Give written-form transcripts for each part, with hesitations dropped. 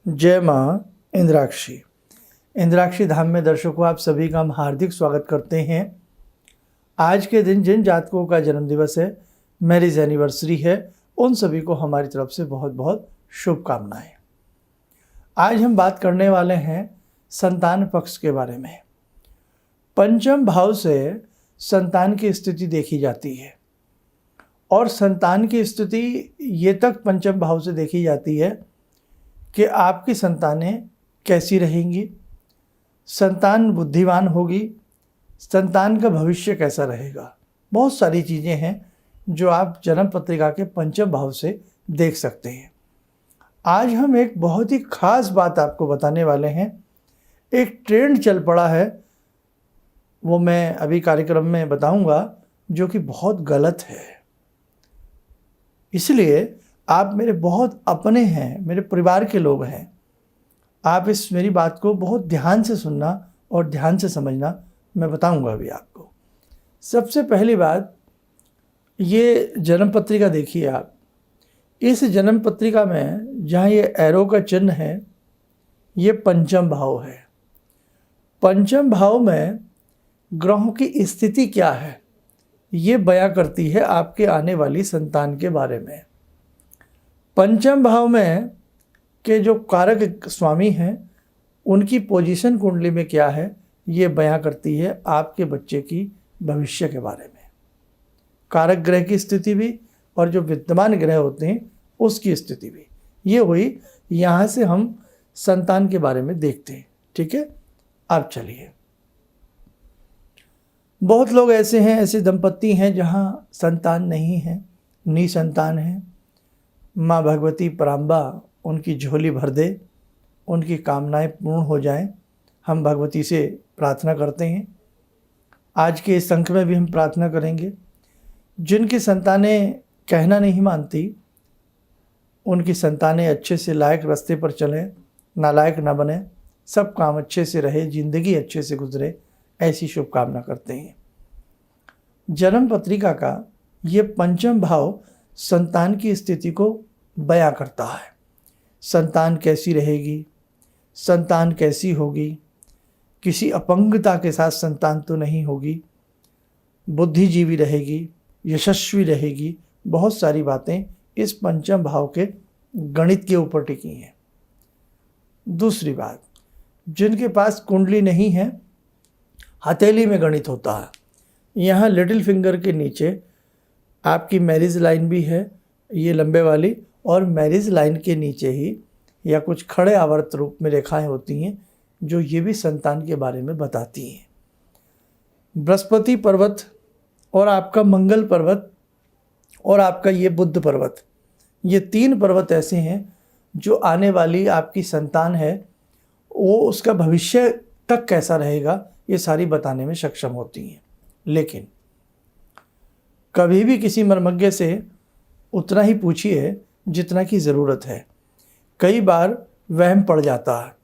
जय माँ इंद्राक्षी। इंद्राक्षी धाम में दर्शकों आप सभी का हम हार्दिक स्वागत करते हैं। आज के दिन जिन जातकों का जन्मदिवस है, मैरिज एनिवर्सरी है, उन सभी को हमारी तरफ से बहुत बहुत शुभकामनाएं। आज हम बात करने वाले हैं संतान पक्ष के बारे में। पंचम भाव से संतान की स्थिति देखी जाती है और संतान की स्थिति ये तक पंचम भाव से देखी जाती है कि आपकी संतानें कैसी रहेंगी, संतान बुद्धिमान होगी, संतान का भविष्य कैसा रहेगा। बहुत सारी चीज़ें हैं जो आप जन्म पत्रिका के पंचम भाव से देख सकते हैं। आज हम एक बहुत ही खास बात आपको बताने वाले हैं। एक ट्रेंड चल पड़ा है, वो मैं अभी कार्यक्रम में बताऊंगा, जो कि बहुत गलत है। इसलिए आप मेरे बहुत अपने हैं, मेरे परिवार के लोग हैं। आप इस मेरी बात को बहुत ध्यान से सुनना और ध्यान से समझना। मैं बताऊंगा अभी आपको। सबसे पहली बात, ये जन्म पत्रिका देखिए आप। इस जन्म पत्रिका में जहाँ ये एरो का चिन्ह है, ये पंचम भाव है। पंचम भाव में ग्रहों की स्थिति क्या है, ये बयां करती है आपके आने वाली संतान के बारे में। पंचम भाव में के जो कारक स्वामी हैं, उनकी पोजीशन कुंडली में क्या है, ये बयां करती है आपके बच्चे की भविष्य के बारे में। कारक ग्रह की स्थिति भी और जो विद्यमान ग्रह होते हैं उसकी स्थिति भी। ये हुई, यहाँ से हम संतान के बारे में देखते हैं। ठीक है, अब चलिए। बहुत लोग ऐसे हैं, ऐसे दंपत्ति हैं जहाँ संतान नहीं है, निसंतान है। माँ भगवती पराम्बा उनकी झोली भर दे, उनकी कामनाएं पूर्ण हो जाएं। हम भगवती से प्रार्थना करते हैं। आज के इस अंक में भी हम प्रार्थना करेंगे। जिनकी संतानें कहना नहीं मानती, उनकी संतानें अच्छे से लायक रास्ते पर चलें, नालायक ना बने, सब काम अच्छे से रहे, जिंदगी अच्छे से गुजरे, ऐसी शुभकामना करते हैं। जन्म पत्रिका का ये पंचम भाव संतान की स्थिति को बयां करता है। संतान कैसी रहेगी, संतान कैसी होगी, किसी अपंगता के साथ संतान तो नहीं होगी, बुद्धिजीवी रहेगी, यशस्वी रहेगी। बहुत सारी बातें इस पंचम भाव के गणित के ऊपर टिकी हैं। दूसरी बात, जिनके पास कुंडली नहीं है, हथेली में गणित होता है। यहाँ लिटिल फिंगर के नीचे आपकी मैरिज लाइन भी है, ये लंबे वाली, और मैरिज लाइन के नीचे ही या कुछ खड़े आवर्त रूप में रेखाएं होती हैं जो ये भी संतान के बारे में बताती हैं। बृहस्पति पर्वत और आपका मंगल पर्वत और आपका ये बुध पर्वत, ये तीन पर्वत ऐसे हैं जो आने वाली आपकी संतान है, वो उसका भविष्य तक कैसा रहेगा, ये सारी बताने में सक्षम होती हैं। लेकिन कभी भी किसी मर्मज्ञ से उतना ही पूछिए जितना की ज़रूरत है। कई बार वहम पड़ जाता है।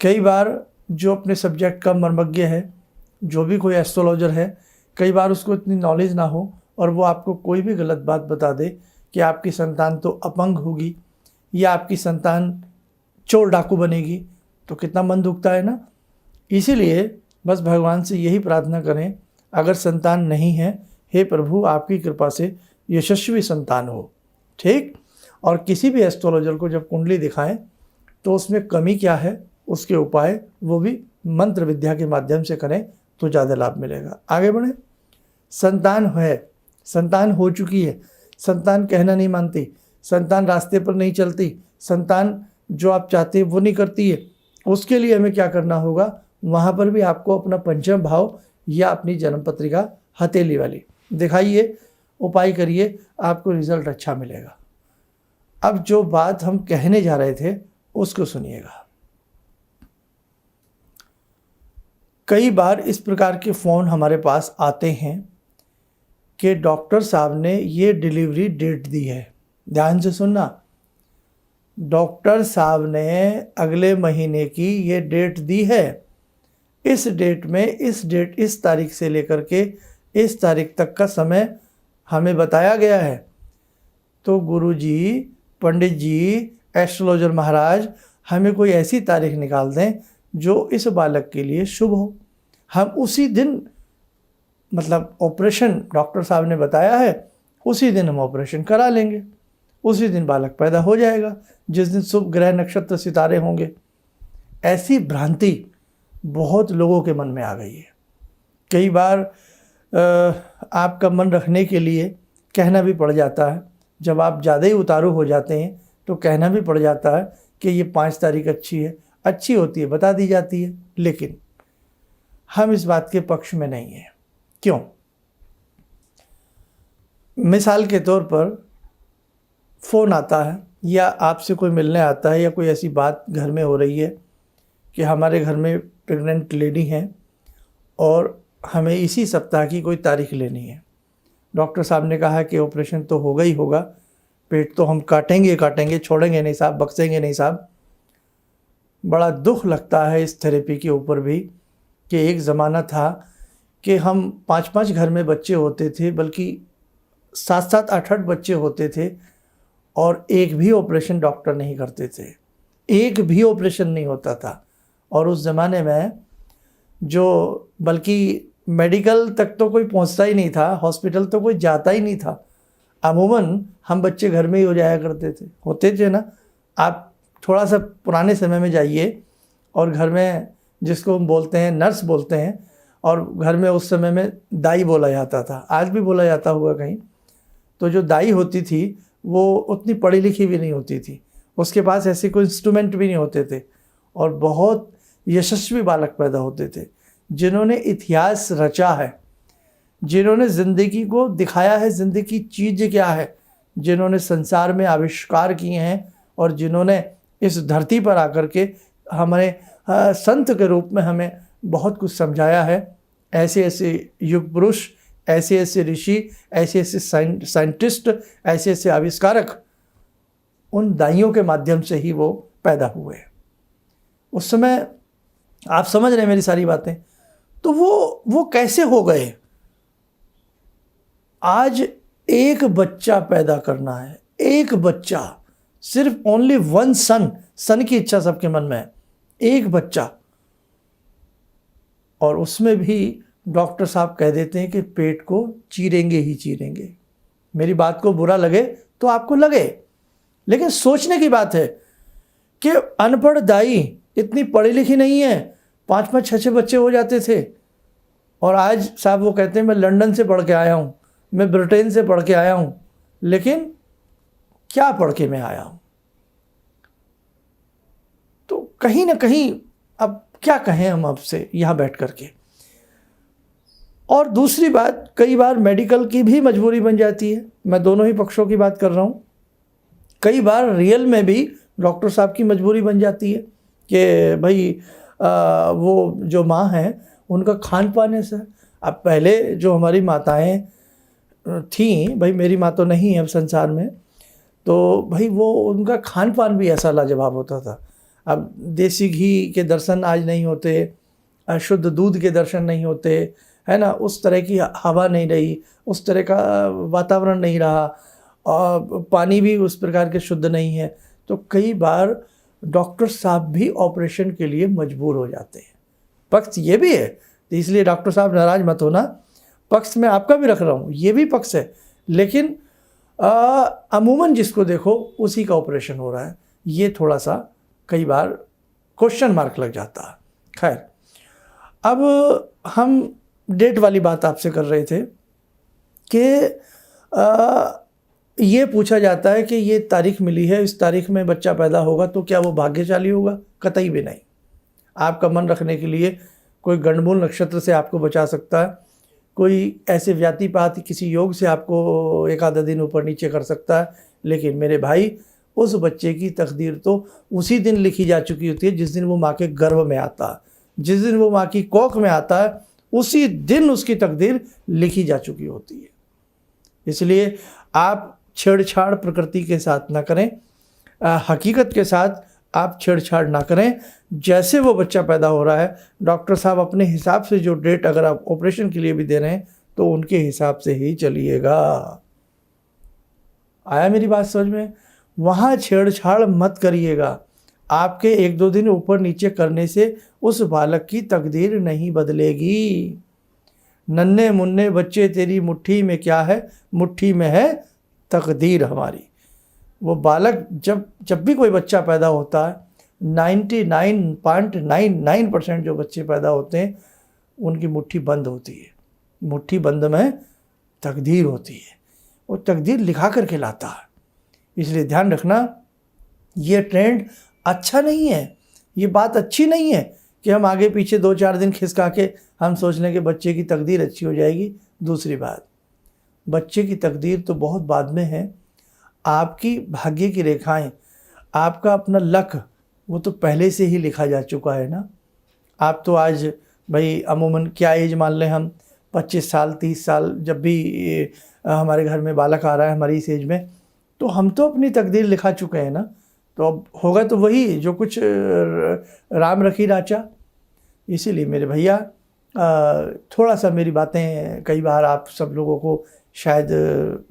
कई बार जो अपने सब्जेक्ट का मर्मज्ञ है, जो भी कोई एस्ट्रोलॉजर है, कई बार उसको इतनी नॉलेज ना हो और वो आपको कोई भी गलत बात बता दे कि आपकी संतान तो अपंग होगी या आपकी संतान चोर डाकू बनेगी, तो कितना मन दुखता है ना। इसीलिए बस भगवान से यही प्रार्थना करें, अगर संतान नहीं है, हे प्रभु आपकी कृपा से यशस्वी संतान हो। ठीक। और किसी भी एस्ट्रोलॉजर को जब कुंडली दिखाएं तो उसमें कमी क्या है, उसके उपाय वो भी मंत्र विद्या के माध्यम से करें तो ज़्यादा लाभ मिलेगा। आगे बढ़ें। संतान है, संतान हो चुकी है, संतान कहना नहीं मानती, संतान रास्ते पर नहीं चलती, संतान जो आप चाहते हैं वो नहीं करती है, उसके लिए हमें क्या करना होगा, वहाँ पर भी आपको अपना पंचम भाव या अपनी जन्म पत्रिका हथेली वाली दिखाइए, उपाय करिए, आपको रिजल्ट अच्छा मिलेगा। अब जो बात हम कहने जा रहे थे उसको सुनिएगा। कई बार इस प्रकार के फ़ोन हमारे पास आते हैं कि डॉक्टर साहब ने ये डिलीवरी डेट दी है। ध्यान से सुनना, डॉक्टर साहब ने अगले महीने की ये डेट दी है। इस डेट में इस तारीख से लेकर के इस तारीख तक का समय हमें बताया गया है। तो गुरुजी, पंडित जी, एस्ट्रोलॉजर महाराज, हमें कोई ऐसी तारीख निकाल दें जो इस बालक के लिए शुभ हो। हम उसी दिन, मतलब ऑपरेशन डॉक्टर साहब ने बताया है, उसी दिन हम ऑपरेशन करा लेंगे, उसी दिन बालक पैदा हो जाएगा, जिस दिन शुभ ग्रह नक्षत्र सितारे होंगे। ऐसी भ्रांति बहुत लोगों के मन में आ गई है। कई बार आपका मन रखने के लिए कहना भी पड़ जाता है। जब आप ज़्यादा ही उतारू हो जाते हैं तो कहना भी पड़ जाता है कि ये 5 तारीख अच्छी है, अच्छी होती है, बता दी जाती है। लेकिन हम इस बात के पक्ष में नहीं हैं। क्यों? मिसाल के तौर पर फ़ोन आता है या आपसे कोई मिलने आता है या कोई ऐसी बात घर में हो रही है कि हमारे घर में प्रेग्नेंट लेडी हैं और हमें इसी सप्ताह की कोई तारीख लेनी है। डॉक्टर साहब ने कहा कि ऑपरेशन तो होगा ही होगा, पेट तो हम काटेंगे, छोड़ेंगे नहीं साहब, बख्शेंगे नहीं साहब। बड़ा दुख लगता है इस थेरेपी के ऊपर भी कि एक ज़माना था कि हम 5-5 घर में बच्चे होते थे, बल्कि 7-7, 8-8 बच्चे होते थे और एक भी ऑपरेशन डॉक्टर नहीं करते थे, एक भी ऑपरेशन नहीं होता था। और उस ज़माने में जो, बल्कि मेडिकल तक तो कोई पहुंचता ही नहीं था, हॉस्पिटल तो कोई जाता ही नहीं था। अमूमन हम बच्चे घर में ही हो जाया करते थे, होते थे ना। आप थोड़ा सा पुराने समय में जाइए और घर में, जिसको हम बोलते हैं नर्स बोलते हैं, और घर में उस समय में दाई बोला जाता था, आज भी बोला जाता होगा कहीं। तो जो दाई होती थी वो उतनी पढ़ी लिखी भी नहीं होती थी, उसके पास ऐसे कोई इंस्ट्रूमेंट भी नहीं होते थे, और बहुत यशस्वी बालक पैदा होते थे जिन्होंने इतिहास रचा है, जिन्होंने ज़िंदगी को दिखाया है ज़िंदगी की चीज़ क्या है, जिन्होंने संसार में आविष्कार किए हैं और जिन्होंने इस धरती पर आकर के हमारे संत के रूप में हमें बहुत कुछ समझाया है। ऐसे ऐसे युग पुरुष, ऐसे ऐसे ऋषि, ऐसे ऐसे साइंटिस्ट, ऐसे ऐसे आविष्कारक, उन दाइयों के माध्यम से ही वो पैदा हुए। उस समय आप समझ रहे हैं मेरी सारी बातें। तो वो कैसे हो गए? आज एक बच्चा पैदा करना है, एक बच्चा, सिर्फ ओनली वन सन की इच्छा सबके मन में है, एक बच्चा। और उसमें भी डॉक्टर साहब कह देते हैं कि पेट को चीरेंगे ही चीरेंगे। मेरी बात को बुरा लगे तो आपको लगे, लेकिन सोचने की बात है कि अनपढ़ दाई इतनी पढ़ी लिखी नहीं है, 5-5, 6-6 बच्चे हो जाते थे। और आज साहब वो कहते हैं मैं लंदन से पढ़ के आया हूँ, मैं ब्रिटेन से पढ़ के आया हूँ, लेकिन क्या पढ़ के मैं आया हूँ? तो कहीं ना कहीं अब क्या कहें हम आपसे यहाँ बैठ करके। और दूसरी बात, कई बार मेडिकल की भी मजबूरी बन जाती है। मैं दोनों ही पक्षों की बात कर रहा हूँ। कई बार रियल में भी डॉक्टर साहब की मजबूरी बन जाती है कि भाई वो जो माँ हैं उनका खान पान ऐसा है। अब पहले जो हमारी माताएं थीं, भाई मेरी माँ तो नहीं है अब संसार में, तो भाई वो उनका खान पान भी ऐसा लाजवाब होता था। अब देसी घी के दर्शन आज नहीं होते, शुद्ध दूध के दर्शन नहीं होते, है ना, उस तरह की हवा नहीं रही, उस तरह का वातावरण नहीं रहा, और पानी भी उस प्रकार के शुद्ध नहीं है। तो कई बार डॉक्टर साहब भी ऑपरेशन के लिए मजबूर हो जाते हैं। पक्ष ये भी है, तो इसलिए डॉक्टर साहब नाराज मत होना, पक्ष मैं आपका भी रख रहा हूँ, ये भी पक्ष है। लेकिन अमूमन जिसको देखो उसी का ऑपरेशन हो रहा है, ये थोड़ा सा कई बार क्वेश्चन मार्क लग जाता है। खैर, अब हम डेट वाली बात आपसे कर रहे थे कि ये पूछा जाता है कि ये तारीख मिली है, इस तारीख में बच्चा पैदा होगा, तो क्या वो भाग्यशाली होगा? कतई भी नहीं। आपका मन रखने के लिए कोई गंडमूल नक्षत्र से आपको बचा सकता है, कोई ऐसे व्याति पाति किसी योग से आपको एक आधा दिन ऊपर नीचे कर सकता है, लेकिन मेरे भाई उस बच्चे की तकदीर तो उसी दिन लिखी जा चुकी होती है जिस दिन वो माँ के गर्भ में आता है, जिस दिन वो माँ की कोख में आता है, उसी दिन उसकी तकदीर लिखी जा चुकी होती है। इसलिए आप छेड़छाड़ प्रकृति के साथ ना करें, हकीकत के साथ आप छेड़छाड़ ना करें। जैसे वो बच्चा पैदा हो रहा है, डॉक्टर साहब अपने हिसाब से जो डेट अगर आप ऑपरेशन के लिए भी दे रहे हैं तो उनके हिसाब से ही चलिएगा। आया मेरी बात समझ में? वहाँ छेड़छाड़ मत करिएगा। आपके 1-2 दिन ऊपर नीचे करने से उस बालक की तकदीर नहीं बदलेगी। नन्हे मुन्ने बच्चे तेरी मुट्ठी में क्या है, मुट्ठी में है तकदीर हमारी। वो बालक जब भी कोई बच्चा पैदा होता है, 99.99% जो बच्चे पैदा होते हैं उनकी मुट्ठी बंद होती है। मुट्ठी बंद में तकदीर होती है, वो तकदीर लिखा करके लाता है। इसलिए ध्यान रखना, ये ट्रेंड अच्छा नहीं है, ये बात अच्छी नहीं है कि हम आगे पीछे 2-4 दिन खिसका के हम सोच लें कि बच्चे की तकदीर अच्छी हो जाएगी। दूसरी बात, बच्चे की तकदीर तो बहुत बाद में है। आपकी भाग्य की रेखाएं, आपका अपना लक, वो तो पहले से ही लिखा जा चुका है ना। आप तो आज भाई अमूमन क्या एज मान लें हम, 25 साल 30 साल, जब भी हमारे घर में बालक आ रहा है हमारी इस एज में, तो हम तो अपनी तकदीर लिखा चुके हैं ना। तो अब होगा तो वही जो कुछ राम रखी राचा। इसीलिए मेरे भैया, थोड़ा सा मेरी बातें कई बार आप सब लोगों को शायद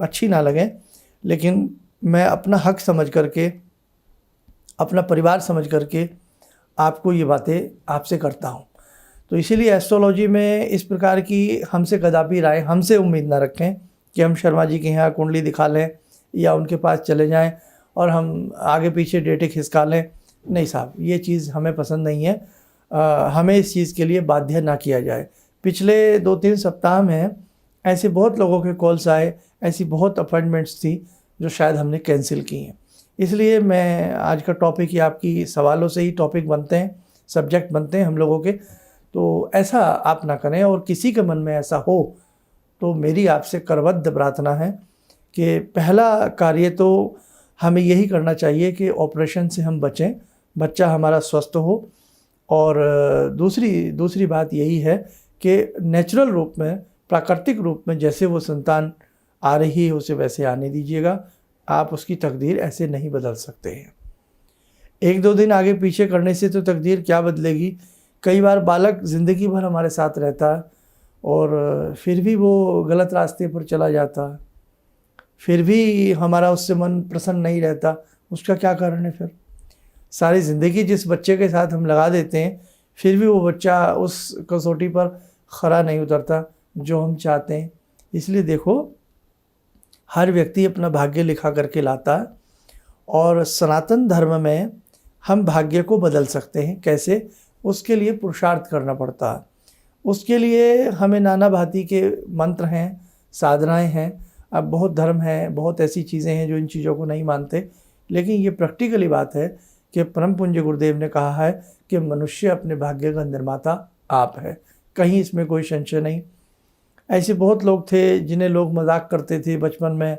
अच्छी ना लगें, लेकिन मैं अपना हक समझ करके, अपना परिवार समझ करके आपको ये बातें आपसे करता हूँ। तो इसीलिए एस्ट्रोलॉजी में इस प्रकार की हमसे कदापि राय, हमसे उम्मीद ना रखें कि हम शर्मा जी के यहाँ कुंडली दिखा लें या उनके पास चले जाएं और हम आगे पीछे डेटे खिसका लें। नहीं साहब, ये चीज़ हमें पसंद नहीं है। हमें इस चीज़ के लिए बाध्य ना किया जाए। पिछले 2-3 सप्ताह में ऐसे बहुत लोगों के कॉल्स आए, ऐसी बहुत अपॉइंटमेंट्स थी जो शायद हमने कैंसिल की हैं। इसलिए मैं आज का टॉपिक ही आपकी सवालों से ही टॉपिक बनते हैं, सब्जेक्ट बनते हैं हम लोगों के। तो ऐसा आप ना करें, और किसी के मन में ऐसा हो तो मेरी आपसे करबद्ध प्रार्थना है कि पहला कार्य तो हमें यही करना चाहिए कि ऑपरेशन से हम बचें, बच्चा हमारा स्वस्थ हो। और दूसरी बात यही है कि नेचुरल रूप में, प्राकृतिक रूप में जैसे वो संतान आ रही है उसे वैसे आने दीजिएगा। आप उसकी तकदीर ऐसे नहीं बदल सकते हैं। 1-2 दिन आगे पीछे करने से तो तकदीर क्या बदलेगी। कई बार बालक ज़िंदगी भर हमारे साथ रहता है और फिर भी वो गलत रास्ते पर चला जाता है, फिर भी हमारा उससे मन प्रसन्न नहीं रहता। उसका क्या कारण है? फिर सारी ज़िंदगी जिस बच्चे के साथ हम लगा देते हैं, फिर भी वो बच्चा उस कसौटी पर खरा नहीं उतरता जो हम चाहते हैं। इसलिए देखो, हर व्यक्ति अपना भाग्य लिखा करके लाता है, और सनातन धर्म में हम भाग्य को बदल सकते हैं। कैसे? उसके लिए पुरुषार्थ करना पड़ता है। उसके लिए हमें नाना भांति के मंत्र हैं, साधनाएं हैं। अब बहुत धर्म हैं, बहुत ऐसी चीज़ें हैं जो इन चीज़ों को नहीं मानते, लेकिन ये प्रैक्टिकली बात है कि परम पूज्य गुरुदेव ने कहा है कि मनुष्य अपने भाग्य का निर्माता आप है। कहीं इसमें कोई संशय नहीं। ऐसे बहुत लोग थे जिन्हें लोग मजाक करते थे बचपन में।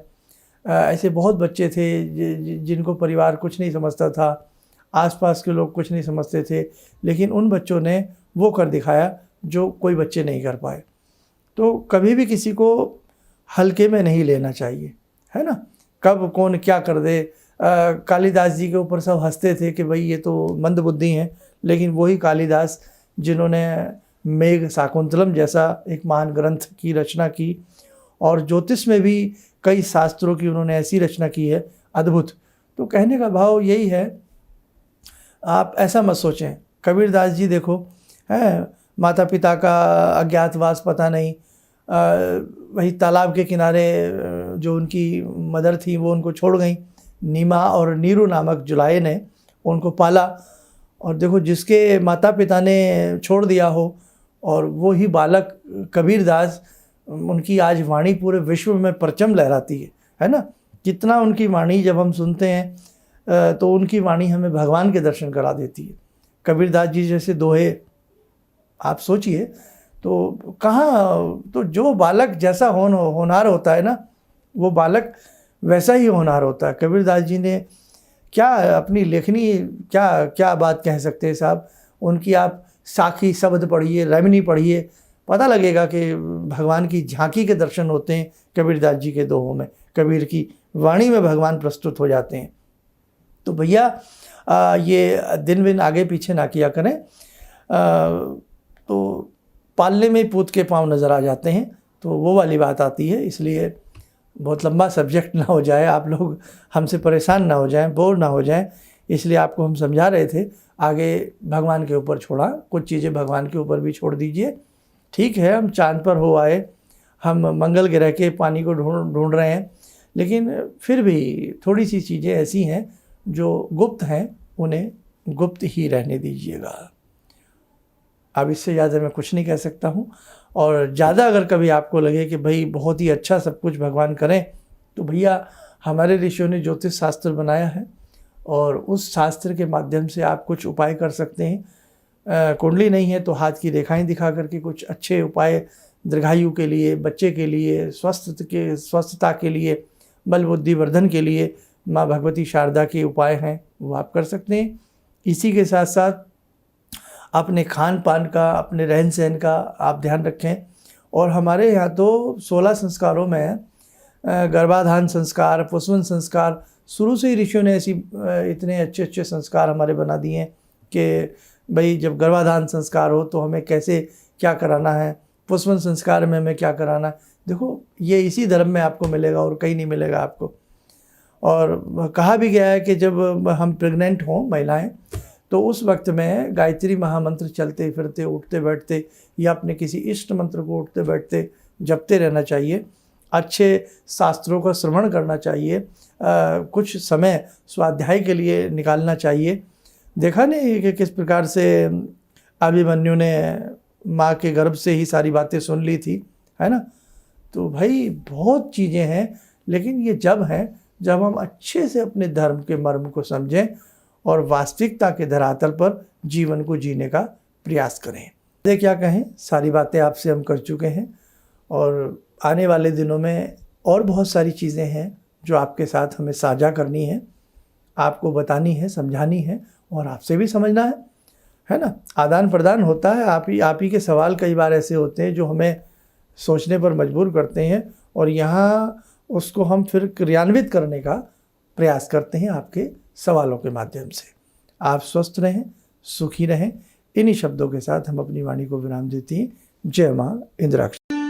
ऐसे बहुत बच्चे थे जिनको परिवार कुछ नहीं समझता था, आसपास के लोग कुछ नहीं समझते थे, लेकिन उन बच्चों ने वो कर दिखाया जो कोई बच्चे नहीं कर पाए। तो कभी भी किसी को हल्के में नहीं लेना चाहिए, है ना। कब कौन क्या कर दे। कालिदास जी के ऊपर सब हंसते थे कि भाई ये तो मंदबुद्धि हैं, लेकिन वही कालिदास जिन्होंने मेघ शाकुंतलम जैसा एक महान ग्रंथ की रचना की, और ज्योतिष में भी कई शास्त्रों की उन्होंने ऐसी रचना की है अद्भुत। तो कहने का भाव यही है, आप ऐसा मत सोचें। कबीरदास जी देखो, है माता पिता का अज्ञातवास पता नहीं, वही तालाब के किनारे जो उनकी मदर थी वो उनको छोड़ गई। नीमा और नीरू नामक जुलाए ने उनको पाला, और देखो जिसके माता पिता ने छोड़ दिया हो और वो ही बालक कबीरदास, उनकी आज वाणी पूरे विश्व में परचम लहराती है ना। कितना उनकी वाणी जब हम सुनते हैं तो उनकी वाणी हमें भगवान के दर्शन करा देती है। कबीरदास जी जैसे दोहे आप सोचिए, तो कहाँ, तो जो बालक जैसा होनहार होता है ना, वो बालक वैसा ही होनहार होता है। कबीरदास जी ने क्या अपनी लेखनी, क्या क्या बात कह सकते हैं साहब। उनकी आप साखी शब्द पढ़िए, रमनी पढ़िए, पता लगेगा कि भगवान की झांकी के दर्शन होते हैं कबीरदास जी के दोहों में। कबीर की वाणी में भगवान प्रस्तुत हो जाते हैं। तो भैया ये दिन विन आगे पीछे ना किया करें, तो पालने में पूत के पाँव नज़र आ जाते हैं, तो वो वाली बात आती है। इसलिए बहुत लंबा सब्जेक्ट ना हो जाए, आप लोग हमसे परेशान ना हो जाएं, बोर ना हो जाएं। इसलिए आपको हम समझा रहे थे, आगे भगवान के ऊपर छोड़ा, कुछ चीज़ें भगवान के ऊपर भी छोड़ दीजिए। ठीक है, हम चांद पर हो आए, हम मंगल ग्रह के पानी को ढूंढ रहे हैं, लेकिन फिर भी थोड़ी सी चीज़ें ऐसी हैं जो गुप्त हैं, उन्हें गुप्त ही रहने दीजिएगा। अब इससे ज़्यादा मैं कुछ नहीं कह सकता हूँ। और ज़्यादा अगर कभी आपको लगे कि भाई बहुत ही अच्छा सब कुछ भगवान करें, तो भैया हमारे ऋषियों ने ज्योतिष शास्त्र बनाया है और उस शास्त्र के माध्यम से आप कुछ उपाय कर सकते हैं। कुंडली नहीं है तो हाथ की रेखाएं दिखा करके कुछ अच्छे उपाय दीर्घायु के लिए, बच्चे के लिए, स्वस्थता के लिए, बल बुद्धि वर्धन के लिए माँ भगवती शारदा के उपाय हैं वो आप कर सकते हैं। इसी के साथ साथ अपने खान पान का, अपने रहन सहन का आप ध्यान रखें। और हमारे यहाँ तो 16 संस्कारों में गर्भाधान संस्कार, पुष्पन संस्कार, शुरू से ही ऋषियों ने ऐसी इतने अच्छे अच्छे संस्कार हमारे बना दिए हैं कि भाई जब गर्भाधान संस्कार हो तो हमें कैसे क्या कराना है, पुष्पन संस्कार में हमें क्या कराना है। देखो ये इसी धर्म में आपको मिलेगा और कहीं नहीं मिलेगा आपको। और कहा भी गया है कि जब हम प्रेग्नेंट हों महिलाएं, तो उस वक्त में गायत्री महामंत्र चलते फिरते, उठते बैठते, या अपने किसी इष्ट मंत्र को उठते बैठते जपते रहना चाहिए। अच्छे शास्त्रों का श्रवण करना चाहिए, कुछ समय स्वाध्याय के लिए निकालना चाहिए। देखा नहीं कि किस प्रकार से अभिमन्यु ने माँ के गर्भ से ही सारी बातें सुन ली थी, है ना। तो भाई बहुत चीज़ें हैं, लेकिन ये जब हम अच्छे से अपने धर्म के मर्म को समझें और वास्तविकता के धरातल पर जीवन को जीने का प्रयास करें। ये क्या कहें, सारी बातें आपसे हम कर चुके हैं और आने वाले दिनों में और बहुत सारी चीज़ें हैं जो आपके साथ हमें साझा करनी है, आपको बतानी है, समझानी है और आपसे भी समझना है ना। आदान प्रदान होता है। आप ही के सवाल कई बार ऐसे होते हैं जो हमें सोचने पर मजबूर करते हैं और यहाँ उसको हम फिर क्रियान्वित करने का प्रयास करते हैं आपके सवालों के माध्यम से। आप स्वस्थ रहें, सुखी रहें। इन्हीं शब्दों के साथ हम अपनी वाणी को विराम देती हैं। जय माँ इंद्राक्षी।